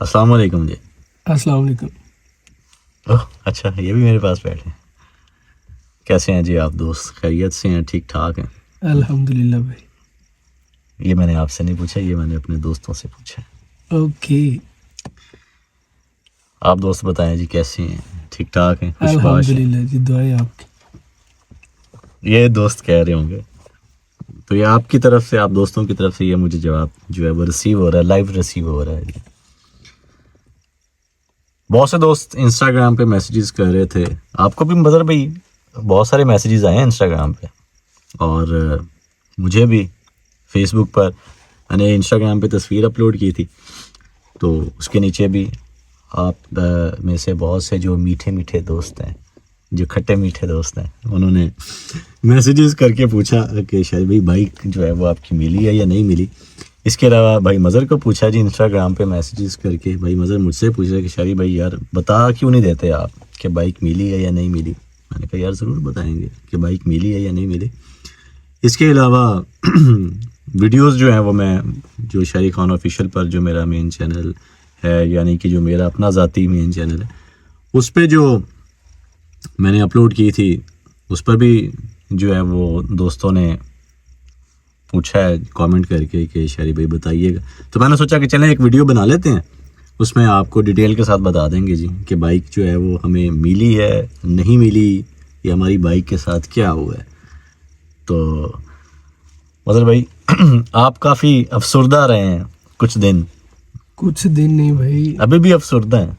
السلام علیکم جی. السلام علیکم. اچھا یہ بھی میرے پاس بیٹھے ہیں. کیسے ہیں جی آپ دوست؟ خیریت سے ہیں؟ ٹھیک ٹھاک ہیں؟ الحمدللہ بھائی. یہ میں نے آپ سے نہیں پوچھا، یہ میں نے اپنے دوستوں سے پوچھا. اوکے. آپ دوست بتائیں جی کیسے ہیں؟ ٹھیک ٹھاک ہیں؟ خوش باش ہیں؟ الحمدللہ جی، دعائیں آپ کی. یہ دوست کہہ رہے ہوں گے تو یہ آپ کی طرف سے، آپ دوستوں کی طرف سے یہ مجھے جواب جو ہے وہ ریسیو ہو رہا ہے، لائیو ریسیو ہو رہا ہے جی. بہت سے دوست انسٹاگرام پہ میسیجز کر رہے تھے. آپ کو بھی مظہر بھائی بہت سارے میسیجز آئے ہیں انسٹاگرام پہ، اور مجھے بھی فیس بک پر میں نے انسٹاگرام پہ تصویر اپلوڈ کی تھی، تو اس کے نیچے بھی آپ میں سے بہت سے جو میٹھے میٹھے دوست ہیں، جو کھٹے میٹھے دوست ہیں، انہوں نے میسیجز کر کے پوچھا کہ شاید بھائی بائک جو ہے وہ آپ کی ملی ہے یا نہیں ملی. اس کے علاوہ بھائی مظہر کو پوچھا جی انسٹاگرام پہ میسیجز کر کے. بھائی مظہر مجھ سے پوچھ رہے کہ شاید بھائی یار بتا کیوں نہیں دیتے آپ کہ بائک ملی ہے یا نہیں ملی. میں نے کہا یار ضرور بتائیں گے کہ بائک ملی ہے یا نہیں ملی. اس کے علاوہ ویڈیوز جو ہیں وہ میں جو شاہی خان آفیشیل پر جو میرا مین چینل ہے، یعنی کہ جو میرا اپنا ذاتی مین چینل ہے، اس پہ جو میں نے اپلوڈ کی تھی، اس پر بھی جو ہے وہ دوستوں نے پوچھا ہے کامنٹ کر کے کہ شہری بھائی بتائیے گا. تو میں نے سوچا کہ چلیں ایک ویڈیو بنا لیتے ہیں، اس میں آپ کو ڈیٹیل کے ساتھ بتا دیں گے جی کہ بائک جو ہے وہ ہمیں ملی ہے نہیں ملی، یا ہماری بائک کے ساتھ کیا ہوا ہے. تو مظہر بھائی آپ کافی افسردہ رہے ہیں کچھ دن. کچھ دن نہیں بھائی. ابھی بھی افسردہ ہیں؟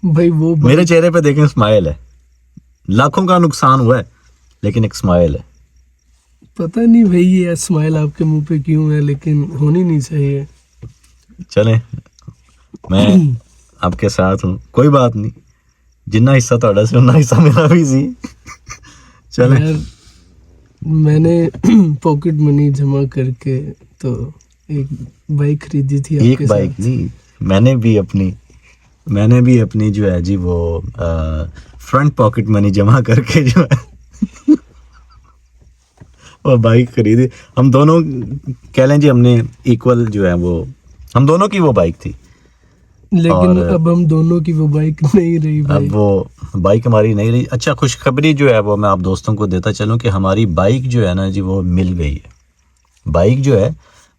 بھائی وہ میرے چہرے پہ دیکھیں اسمائل ہے. لاکھوں کا نقصان ہوا ہے لیکن ایک اسمائل ہے. پتہ نہیں بھائی یہ اسمائل آپ کے منہ پہ کیوں ہے، لیکن ہونی نہیں چاہیے. چلیں میں آپ کے ساتھ ہوں، کوئی بات نہیں. جنہ حصہ تھوڑا سی اتنا حصہ میرا بھی سی. چلیں. یار میں نے پاکٹ منی جمع کر کے تو ایک بائک خریدی تھی آپ ایک کے بائک ساتھ. نہیں، میں نے بھی اپنی جو ہے جی وہ فرنٹ پاکٹ منی جمع کر کے جو ہے وہ بائک خریدی. ہم دونوں کہہ لیں جی ہم نے ایکول جو ہے وہ ہم دونوں کی وہ بائک تھی، لیکن اور اب ہم دونوں کی وہ بائک نہیں رہی بھائی. اب وہ بائک ہماری نہیں رہی. اچھا خوشخبری جو ہے وہ میں آپ دوستوں کو دیتا چلوں کہ ہماری بائک جو ہے نا جی وہ مل گئی ہے. بائک جو ہے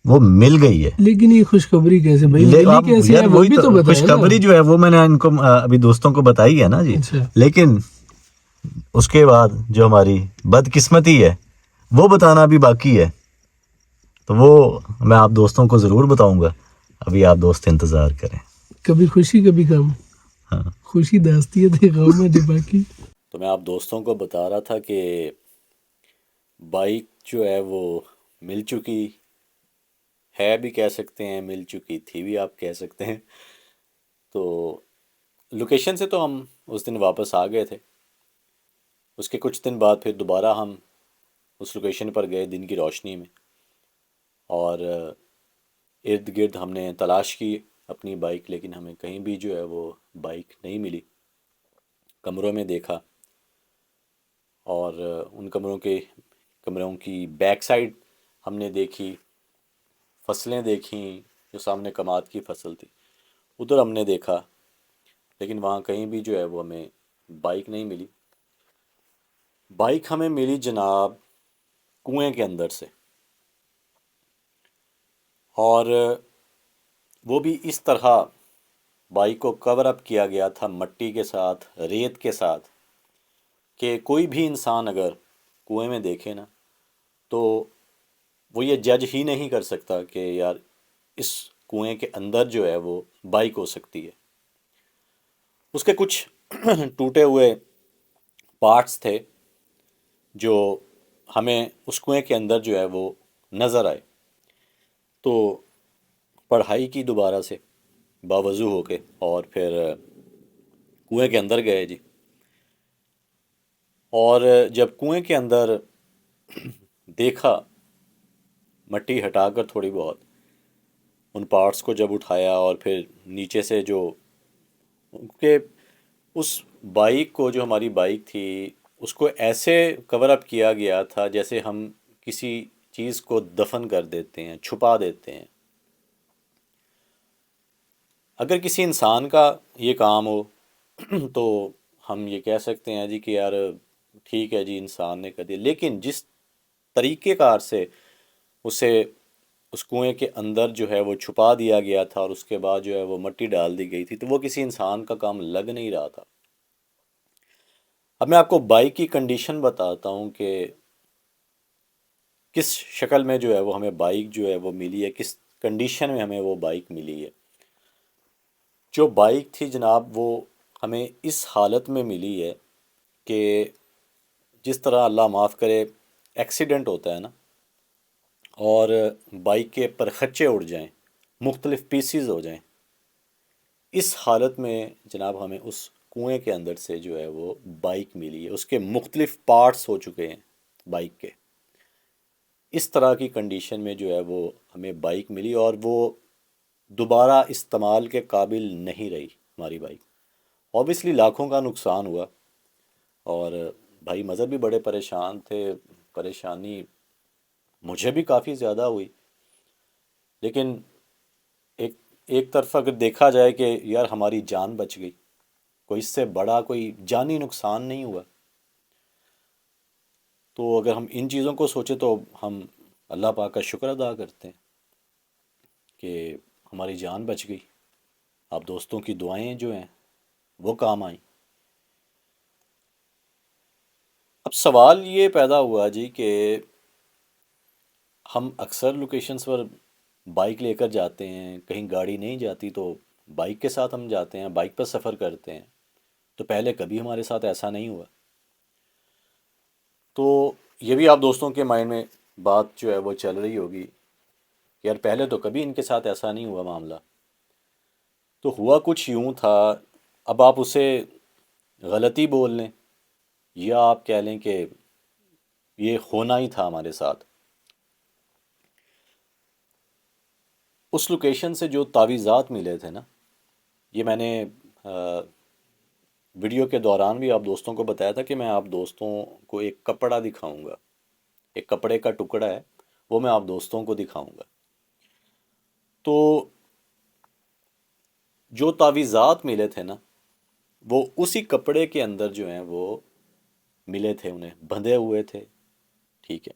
وہ مل گئی ہے. لیکن یہ خوشخبری کیسے بھائی ملی آپ کیسے یار ہے، وہ وہی بھی تو بتائیں نا. خوشخبری جو ہے وہ میں نے ان کو ابھی دوستوں کو بتائی ہے نا جی. اچھا. لیکن اس کے بعد جو ہماری بدقسمتی ہے وہ بتانا بھی باقی ہے، تو وہ میں آپ دوستوں کو ضرور بتاؤں گا. ابھی آپ دوست انتظار کریں. کبھی خوشی کبھی غم. ہاں خوشی داستی ہے غم ہے باقی. تو میں آپ دوستوں کو بتا رہا تھا کہ بائک جو ہے وہ مل چکی ہے بھی کہہ سکتے ہیں، مل چکی تھی بھی آپ کہہ سکتے ہیں. تو لوکیشن سے تو ہم اس دن واپس آ گئے تھے. اس کے کچھ دن بعد پھر دوبارہ ہم اس لوکیشن پر گئے دن کی روشنی میں، اور ارد گرد ہم نے تلاش کی اپنی بائک، لیکن ہمیں کہیں بھی جو ہے وہ بائک نہیں ملی. کمروں میں دیکھا، اور ان کمروں کی بیک سائڈ ہم نے دیکھی، فصلیں دیکھیں جو سامنے کماد کی فصل تھی ادھر ہم نے دیکھا، لیکن وہاں کہیں بھی جو ہے وہ ہمیں بائک نہیں ملی. بائک ہمیں ملی جناب کنویں کے اندر سے، اور وہ بھی اس طرح بائک کو کور اپ کیا گیا تھا مٹی کے ساتھ، ریت کے ساتھ، کہ کوئی بھی انسان اگر کنویں میں دیکھے نا تو وہ یہ جج ہی نہیں کر سکتا کہ یار اس کنویں کے اندر جو ہے وہ بائک ہو سکتی ہے. اس کے کچھ ٹوٹے ہوئے پارٹس تھے جو ہمیں اس کنویں کے اندر جو ہے وہ نظر آئے. تو پڑھائی کی دوبارہ سے باوضو ہو کے، اور پھر کنویں کے اندر گئے جی. اور جب کنویں کے اندر دیکھا، مٹی ہٹا کر تھوڑی بہت ان پارٹس کو جب اٹھایا، اور پھر نیچے سے جو کہ اس بائک کو، جو ہماری بائک تھی، اس کو ایسے کور اپ کیا گیا تھا جیسے ہم کسی چیز کو دفن کر دیتے ہیں، چھپا دیتے ہیں. اگر کسی انسان کا یہ کام ہو تو ہم یہ کہہ سکتے ہیں جی کہ یار ٹھیک ہے جی انسان نے کر دیا، لیکن جس طریقے کار سے اسے اس کنویں کے اندر جو ہے وہ چھپا دیا گیا تھا اور اس کے بعد جو ہے وہ مٹی ڈال دی گئی تھی، تو وہ کسی انسان کا کام لگ نہیں رہا تھا۔ اب میں آپ کو بائک کی کنڈیشن بتاتا ہوں کہ کس شکل میں جو ہے وہ ہمیں بائک جو ہے وہ ملی ہے، کس کنڈیشن میں ہمیں وہ بائک ملی ہے۔ جو بائک تھی جناب وہ ہمیں اس حالت میں ملی ہے کہ جس طرح اللہ معاف کرے ایکسیڈنٹ ہوتا ہے نا، اور بائک کے پرخچے اڑ جائیں، مختلف پیسز ہو جائیں، اس حالت میں جناب ہمیں اس کنویں کے اندر سے جو ہے وہ بائک ملی ہے، اس کے مختلف پارٹس ہو چکے ہیں بائک کے۔ اس طرح کی کنڈیشن میں جو ہے وہ ہمیں بائک ملی اور وہ دوبارہ استعمال کے قابل نہیں رہی ہماری بائک۔ اوبیسلی لاکھوں کا نقصان ہوا، اور بھائی مذہب بھی بڑے پریشان تھے، پریشانی مجھے بھی کافی زیادہ ہوئی، لیکن ایک ایک طرف اگر دیکھا جائے کہ یار ہماری جان بچ گئی، کوئی اس سے بڑا کوئی جانی نقصان نہیں ہوا، تو اگر ہم ان چیزوں کو سوچیں تو ہم اللہ پاک کا شکر ادا کرتے ہیں کہ ہماری جان بچ گئی۔ آپ دوستوں کی دعائیں جو ہیں وہ کام آئیں۔ اب سوال یہ پیدا ہوا جی کہ ہم اکثر لوکیشنز پر بائک لے کر جاتے ہیں، کہیں گاڑی نہیں جاتی تو بائک کے ساتھ ہم جاتے ہیں، بائک پر سفر کرتے ہیں، تو پہلے کبھی ہمارے ساتھ ایسا نہیں ہوا۔ تو یہ بھی آپ دوستوں کے مائنڈ میں بات جو ہے وہ چل رہی ہوگی کہ یار پہلے تو کبھی ان کے ساتھ ایسا نہیں ہوا معاملہ۔ تو ہوا کچھ یوں تھا، اب آپ اسے غلطی بول لیں یا آپ کہہ لیں کہ یہ ہونا ہی تھا ہمارے ساتھ۔ اس لوکیشن سے جو تاویزات ملے تھے نا، یہ میں نے ویڈیو کے دوران بھی آپ دوستوں کو بتایا تھا کہ میں آپ دوستوں کو ایک کپڑا دکھاؤں گا، ایک کپڑے کا ٹکڑا ہے، وہ میں آپ دوستوں کو دکھاؤں گا۔ تو جو تاویزات ملے تھے نا، وہ اسی کپڑے کے اندر جو ہیں وہ ملے تھے، انہیں بندھے ہوئے تھے، ٹھیک ہے۔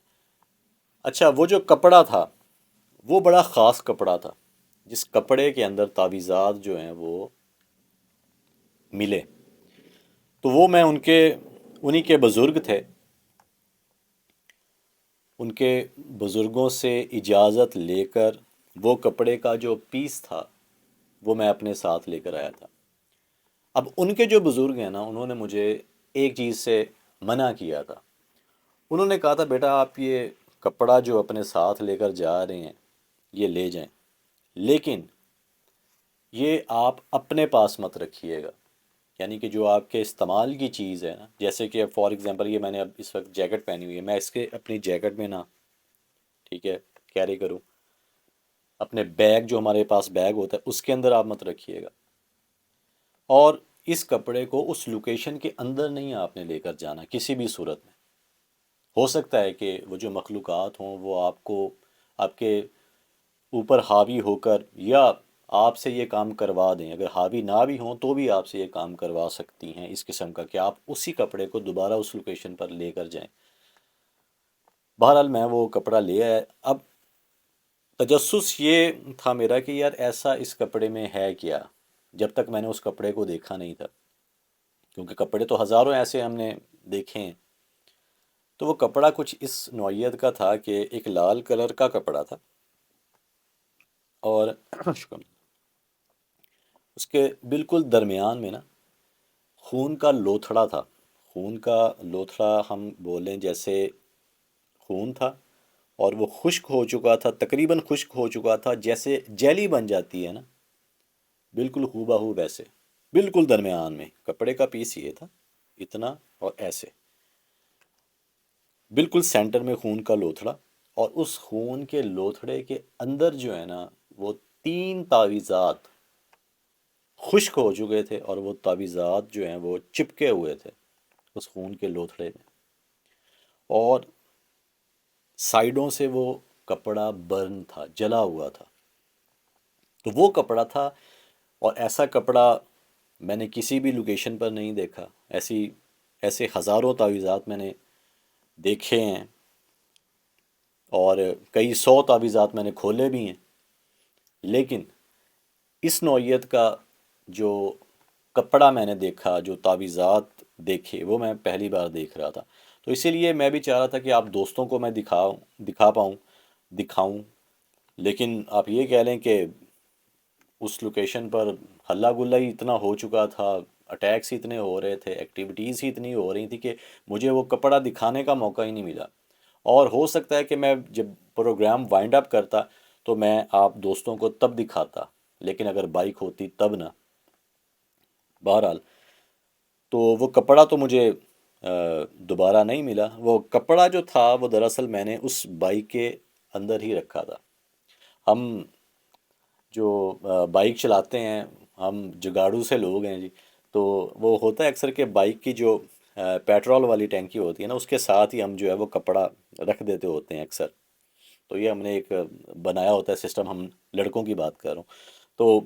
اچھا، وہ جو کپڑا تھا وہ بڑا خاص کپڑا تھا، جس کپڑے کے اندر تاویزات جو ہیں وہ ملے، تو وہ میں انہی کے بزرگ تھے، ان کے بزرگوں سے اجازت لے کر وہ کپڑے کا جو پیس تھا وہ میں اپنے ساتھ لے کر آیا تھا۔ اب ان کے جو بزرگ ہیں نا، انہوں نے مجھے ایک چیز سے منع کیا تھا۔ انہوں نے کہا تھا بیٹا آپ یہ کپڑا جو اپنے ساتھ لے کر جا رہے ہیں یہ لے جائیں، لیکن یہ آپ اپنے پاس مت رکھیے گا، یعنی کہ جو آپ کے استعمال کی چیز ہے نا، جیسے کہ فار ایگزامپل یہ میں نے اب اس وقت جیکٹ پہنی ہوئی ہے، میں اس کے اپنی جیکٹ میں نا، ٹھیک ہے، کیری کروں، اپنے بیگ جو ہمارے پاس بیگ ہوتا ہے اس کے اندر آپ مت رکھیے گا، اور اس کپڑے کو اس لوکیشن کے اندر نہیں آپ نے لے کر جانا کسی بھی صورت میں۔ ہو سکتا ہے کہ وہ جو مخلوقات ہوں وہ آپ کو، آپ کے اوپر حاوی ہو کر یا آپ سے یہ کام کروا دیں، اگر حاوی نہ بھی ہوں تو بھی آپ سے یہ کام کروا سکتی ہیں اس قسم کا کہ آپ اسی کپڑے کو دوبارہ اس لوکیشن پر لے کر جائیں۔ بہرحال میں وہ کپڑا لے آیا۔ اب تجسس یہ تھا میرا کہ یار ایسا اس کپڑے میں ہے کیا، جب تک میں نے اس کپڑے کو دیکھا نہیں تھا، کیونکہ کپڑے تو ہزاروں ایسے ہم نے دیکھے ہیں۔ تو وہ کپڑا کچھ اس نوعیت کا تھا کہ ایک لال کلر کا کپڑا تھا، اور شکر، اس کے بالکل درمیان میں نا خون کا لوتھڑا تھا۔ خون کا لوتھڑا ہم بولیں جیسے خون تھا، اور وہ خشک ہو چکا تھا، تقریباً خشک ہو چکا تھا، جیسے جیلی بن جاتی ہے نا، بالکل ہو بہو ویسے، بالکل درمیان میں کپڑے کا پیس یہ تھا، اتنا اور ایسے، بالکل سینٹر میں خون کا لوتھڑا، اور اس خون کے لوتھڑے کے اندر جو ہے نا وہ 3 تاویزات خشک ہو چکے تھے، اور وہ تاویزات جو ہیں وہ چپکے ہوئے تھے اس خون کے لوتھڑے میں، اور سائیڈوں سے وہ کپڑا برن تھا، جلا ہوا تھا۔ تو وہ کپڑا تھا اور ایسا کپڑا میں نے کسی بھی لوکیشن پر نہیں دیکھا. ایسے ہزاروں تعویذات میں نے دیکھے ہیں، اور کئی 100 تعویذات میں نے کھولے بھی ہیں، لیکن اس نوعیت کا جو کپڑا میں نے دیکھا، جو تعویذات دیکھے، وہ میں پہلی بار دیکھ رہا تھا. تو اسی لیے میں بھی چاہ رہا تھا کہ آپ دوستوں کو میں دکھاؤں. لیکن آپ یہ کہہ لیں کہ اس لوکیشن پر ہلا گلا ہی اتنا ہو چکا تھا، اٹیکس ہی اتنے ہو رہے تھے، ایکٹیویٹیز ہی اتنی ہو رہی تھی کہ مجھے وہ کپڑا دکھانے کا موقع ہی نہیں ملا. اور ہو سکتا ہے کہ میں جب پروگرام وائنڈ اپ کرتا تو میں آپ دوستوں کو تب دکھاتا، لیکن اگر بائک ہوتی تب نہ. بہرحال تو وہ کپڑا تو مجھے دوبارہ نہیں ملا. وہ کپڑا جو تھا وہ دراصل میں نے اس بائک کے اندر ہی رکھا تھا. ہم جو بائک چلاتے ہیں، ہم جگاڑو سے لوگ ہیں جی. تو وہ ہوتا ہے اکثر کہ بائک کی جو پیٹرول والی ٹینکی ہوتی ہے نا، اس کے ساتھ ہی ہم جو ہے وہ کپڑا رکھ دیتے ہوتے ہیں اکثر. تو یہ ہم نے ایک بنایا ہوتا ہے سسٹم، ہم لڑکوں کی بات کر رہا ہوں. تو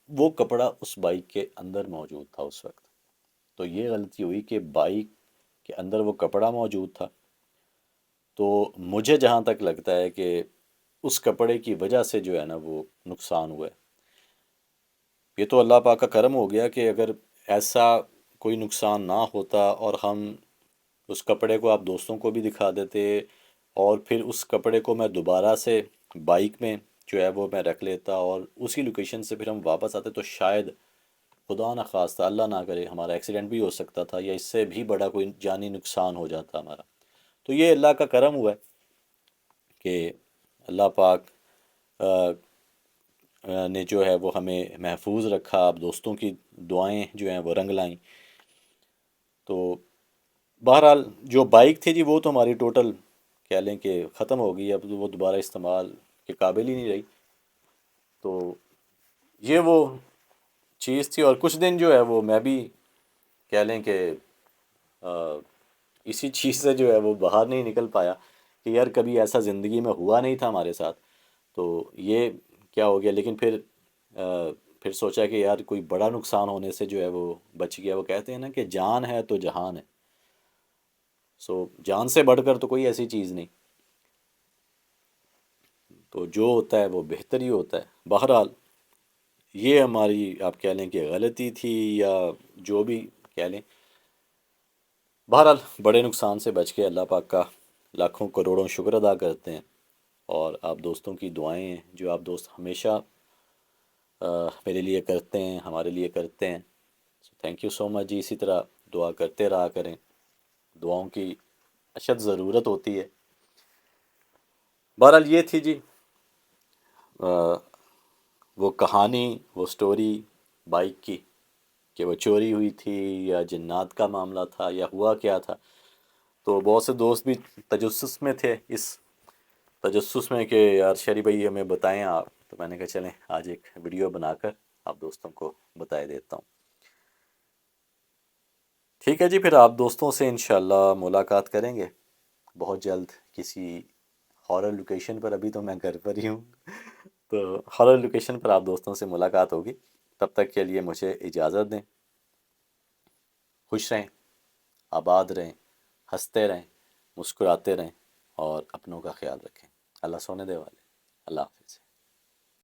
وہ کپڑا اس بائک کے اندر موجود تھا اس وقت. تو یہ غلطی ہوئی کہ بائک کے اندر وہ کپڑا موجود تھا. تو مجھے جہاں تک لگتا ہے کہ اس کپڑے کی وجہ سے جو ہے نا وہ نقصان ہوا ہے. یہ تو اللہ پاک کا کرم ہو گیا کہ اگر ایسا کوئی نقصان نہ ہوتا اور ہم اس کپڑے کو آپ دوستوں کو بھی دکھا دیتے، اور پھر اس کپڑے کو میں دوبارہ سے بائک میں جو ہے وہ میں رکھ لیتا، اور اسی لوکیشن سے پھر ہم واپس آتے، تو شاید خدا نہ خواستہ اللہ نہ کرے ہمارا ایکسیڈنٹ بھی ہو سکتا تھا، یا اس سے بھی بڑا کوئی جانی نقصان ہو جاتا ہمارا. تو یہ اللہ کا کرم ہوا ہے کہ اللہ پاک نے جو ہے وہ ہمیں محفوظ رکھا. آپ دوستوں کی دعائیں جو ہیں وہ رنگ لائیں. تو بہرحال جو بائک تھی جی وہ تو ہماری ٹوٹل کہہ لیں کہ ختم ہو گئی، اب وہ دوبارہ استعمال کے قابل ہی نہیں رہی. تو یہ وہ چیز تھی. اور کچھ دن جو ہے وہ میں بھی کہہ لیں کہ اسی چیز سے جو ہے وہ باہر نہیں نکل پایا کہ یار کبھی ایسا زندگی میں ہوا نہیں تھا ہمارے ساتھ، تو یہ کیا ہو گیا. لیکن پھر سوچا کہ یار کوئی بڑا نقصان ہونے سے جو ہے وہ بچ گیا. وہ کہتے ہیں نا کہ جان ہے تو جہان ہے. جان سے بڑھ کر تو کوئی ایسی چیز نہیں. تو جو ہوتا ہے وہ بہتر ہی ہوتا ہے. بہرحال یہ ہماری آپ کہہ لیں کہ غلطی تھی یا جو بھی کہہ لیں. بہرحال بڑے نقصان سے بچ کے اللہ پاک کا لاکھوں کروڑوں شکر ادا کرتے ہیں. اور آپ دوستوں کی دعائیں ہیں جو آپ دوست ہمیشہ میرے لیے کرتے ہیں، ہمارے لیے کرتے ہیں. تھینک یو سو مچ جی. اسی طرح دعا کرتے رہا کریں، دعاؤں کی اشد ضرورت ہوتی ہے. بہرحال یہ تھی جی وہ کہانی، وہ سٹوری بائک کی، کہ وہ چوری ہوئی تھی یا جنات کا معاملہ تھا یا ہوا کیا تھا. تو بہت سے دوست بھی تجسس میں تھے، اس تجسس میں کہ یار شری بھائی ہمیں بتائیں آپ. تو میں نے کہا چلیں آج ایک ویڈیو بنا کر آپ دوستوں کو بتائے دیتا ہوں. ٹھیک ہے جی، پھر آپ دوستوں سے انشاءاللہ ملاقات کریں گے بہت جلد کسی ہارر لوکیشن پر. ابھی تو میں گھر پر ہی ہوں تو ہارر لوکیشن پر آپ دوستوں سے ملاقات ہوگی. تب تک کے لیے مجھے اجازت دیں. خوش رہیں، آباد رہیں، ہنستے رہیں، مسکراتے رہیں، اور اپنوں کا خیال رکھیں. اللہ سونے دے والے. اللہ حافظ.